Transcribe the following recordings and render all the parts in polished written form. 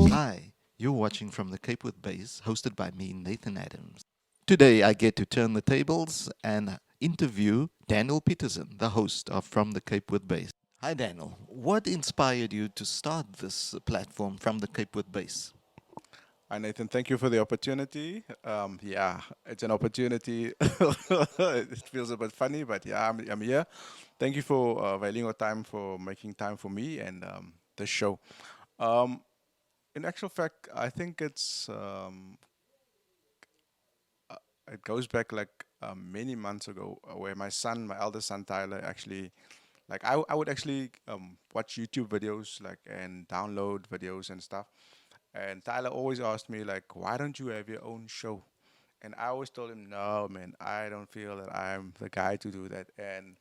Hi, you're watching From the Cape with Bass, hosted by me, Nathan Adams. Today I get to turn the tables and interview Daniel Peterson, the host of From the Cape with Bass. Hi, Daniel. What inspired you to start this platform, From the Cape with Bass? Hi, Nathan. Thank you for the opportunity. Yeah, it's an opportunity. It feels a bit funny, but yeah, I'm here. Thank you for availing your time for making time for me and the show. Um, in actual fact, I think it goes back like many months ago, where my son, my eldest son Tyler, actually, like I would actually watch YouTube videos like and download videos and stuff. And Tyler always asked me like, why don't you have your own show? And I always told him, no, man, I don't feel that I'm the guy to do that. And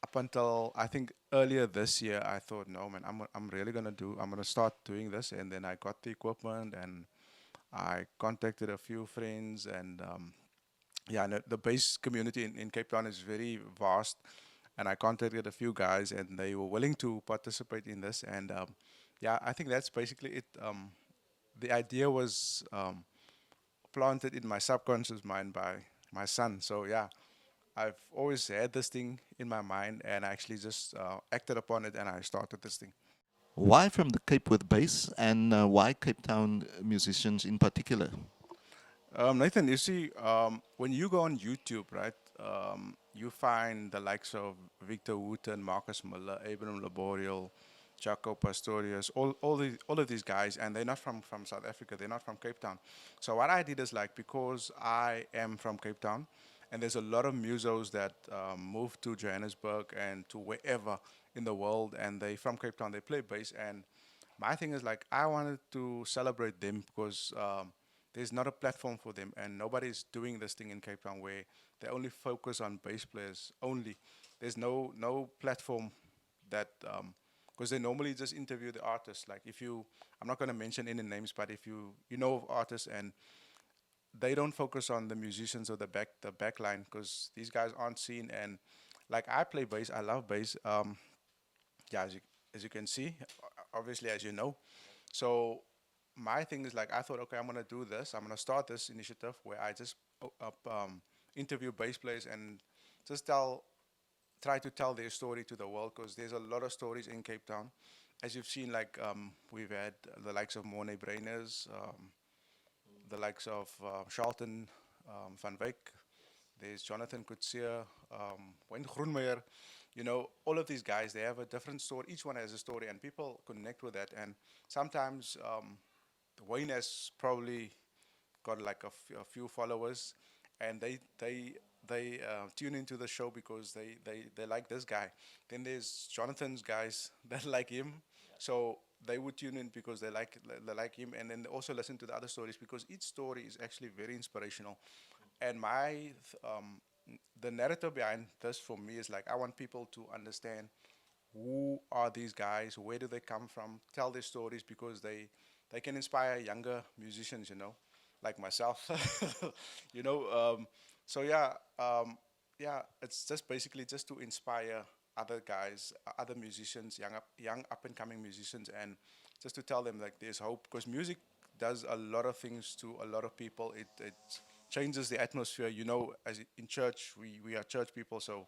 up until I think earlier this year, I thought, no, man, I'm really I'm gonna start doing this. And then I got the equipment and I contacted a few friends and yeah, and the bass community in Cape Town is very vast. And I contacted a few guys and they were willing to participate in this. And yeah, I think that's basically it. The idea was planted in my subconscious mind by my son. So yeah, I've always had this thing in my mind, and I actually just acted upon it, and I started this thing. Why From the Cape with Bass and why Cape Town musicians in particular? Nathan, you see, when you go on YouTube, right, you find the likes of Victor Wooten, Marcus Miller, Abraham Laboriel, Jaco Pastorius, all of these guys, and they're not from South Africa. They're not from Cape Town. So what I did is like because I am from Cape Town, and there's a lot of musos that move to Johannesburg and to wherever in the world, and they from Cape Town. They play bass, and my thing is like I wanted to celebrate them because there's not a platform for them, and nobody's doing this thing in Cape Town where they only focus on bass players only. There's no platform that because they normally just interview the artists. Like if you, I'm not going to mention any names, but if you know of artists and they don't focus on the musicians or the back line because these guys aren't seen. And like I play bass, I love bass. Yeah, as you can see, obviously as you know. So my thing is like I thought, okay, I'm gonna do this. I'm gonna start this initiative where I just interview bass players and just try to tell their story to the world because there's a lot of stories in Cape Town. As you've seen, like we've had the likes of Mornay Brainers, the likes of Charlton van Wyk. There's Jonathan Coetzee, Wayne Groenmeyer. You know, all of these guys, they have a different story. Each one has a story, and people connect with that. And sometimes Wayne has probably got like a few followers, and they tune into the show because they like this guy. Then there's Jonathan's guys that like him, so they would tune in because they like him, and then they also listen to the other stories because each story is actually very inspirational. And the narrative behind this for me is like I want people to understand who are these guys, where do they come from, tell their stories because they can inspire younger musicians, you know, like myself, you know. So yeah, yeah, it's just basically just to inspire other guys, other musicians, young up and coming musicians, and just to tell them like there's hope because music does a lot of things to a lot of people. It changes the atmosphere. You know, as in church, we are church people, so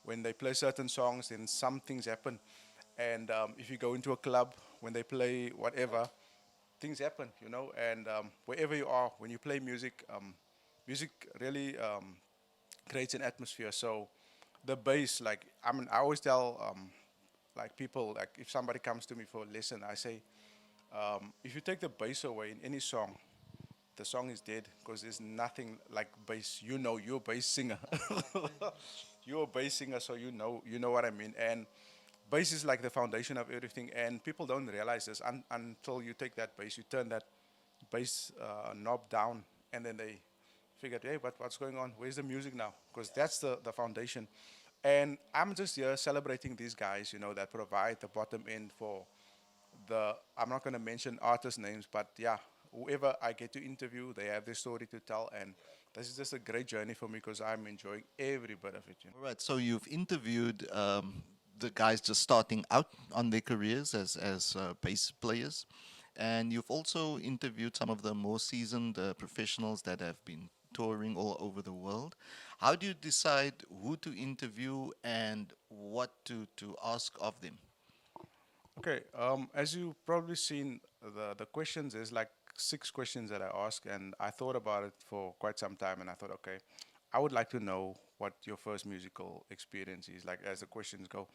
when they play certain songs, then some things happen. And if you go into a club, when they play whatever, things happen, you know. And wherever you are, when you play music, music really creates an atmosphere. So the bass, like I mean, I always tell like people, like if somebody comes to me for a lesson, I say, if you take the bass away in any song, the song is dead because there's nothing like bass. You know, you're a bass singer. You're a bass singer, so you know what I mean. And bass is like the foundation of everything, and people don't realize this until you take that bass, you turn that bass knob down, and then they figured, hey, what's going on? Where's the music now? Because that's the foundation. And I'm just here celebrating these guys, you know, that provide the bottom end for I'm not going to mention artist names, but yeah, whoever I get to interview, they have their story to tell. And this is just a great journey for me because I'm enjoying every bit of it, you know. All right, so you've interviewed the guys just starting out on their careers as bass players, and you've also interviewed some of the more seasoned professionals that have been touring all over the world. How do you decide who to interview and what to ask of them? Okay, as you probably seen, the questions is like 6 questions that I ask, and I thought about it for quite some time, and I thought, okay, I would like to know what your first musical experience is, like as the questions go.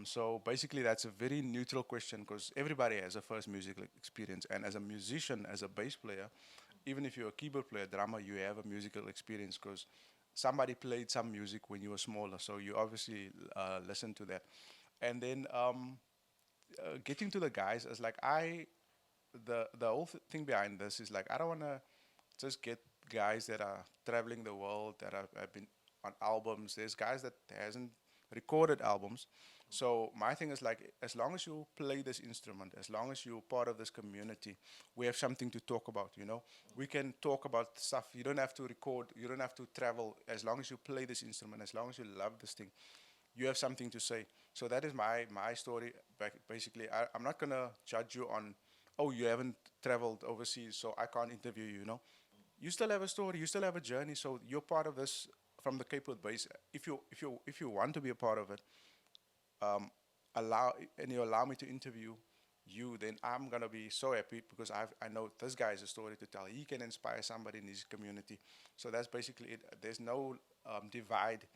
So basically, that's a very neutral question because everybody has a first musical experience, and as a musician, as a bass player, even if you're a keyboard player, drummer, you have a musical experience because somebody played some music when you were smaller, so you obviously listen to that. And then getting to the guys is like the whole thing behind this is like I don't want to just get guys that are traveling the world that have been on albums. There's guys that hasn't recorded albums. So my thing is like as long as you play this instrument, as long as you're part of this community, we have something to talk about, you know. We can talk about stuff. You don't have to record, you don't have to travel. As long as you play this instrument, as long as you love this thing, you have something to say. So that is my story. Basically, I'm not gonna judge you on, oh, you haven't traveled overseas, so I can't interview you. You know, you still have a story, you still have a journey. So you're part of this from the Cape Wood base. If you want to be a part of it, um, allow and you allow me to interview you, then I'm gonna be so happy because I know this guy has a story to tell. He can inspire somebody in his community. So that's basically it. There's no divide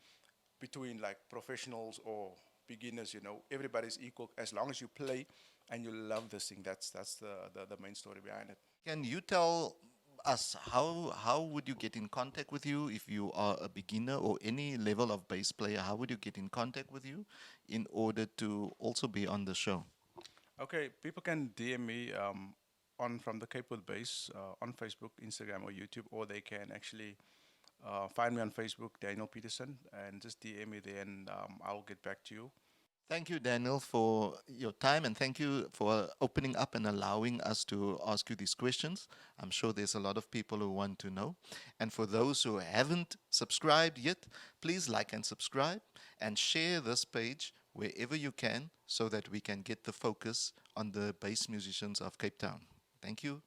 between like professionals or beginners. You know, everybody's equal as long as you play and you love this thing. That's the main story behind it. Can you tell us how would you get in contact with you if you are a beginner or any level of bass player? How would you get in contact with you in order to also be on the show? Okay, people can DM me on from the Cape Wood base on Facebook, Instagram, or YouTube, or they can actually find me on Facebook, Daniel Peterson, and just DM me there, and I'll get back to you. Thank you, Daniel, for your time, and thank you for opening up and allowing us to ask you these questions. I'm sure there's a lot of people who want to know. And for those who haven't subscribed yet, please like and subscribe and share this page wherever you can so that we can get the focus on the bass musicians of Cape Town. Thank you.